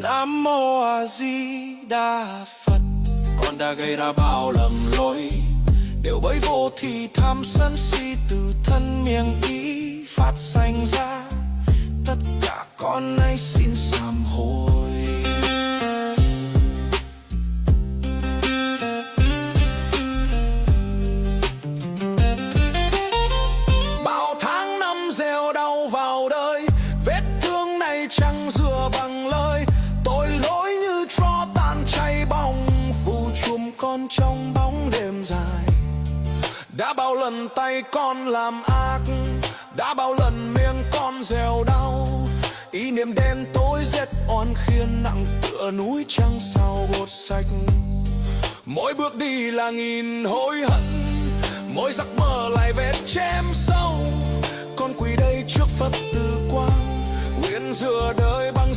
Nam Mô A Di Đà Phật. Con đã gây ra bao lầm lỗi, đều bởi vô thì tham sân si từ thân miệng ý phát sanh ra. Tất cả con nay xin sám hối. Bao tháng năm gieo đau vào đời, vết thương này chẳng rửa bằng lời. Tội lỗi như tro tàn cháy bỏng, phù trùm con trong bóng đêm dài. Đã bao lần tay con làm ác, đã bao lần miệng con gieo đau. Ý niệm đen tối giết oan khiên nặng tựa núi trăng sao gột sạch. Mỗi bước đi là nghìn hối hận, mỗi giấc mơ lại vết chém sâu. Con quỳ đây trước Phật từ quang, nguyện rửa đời bằng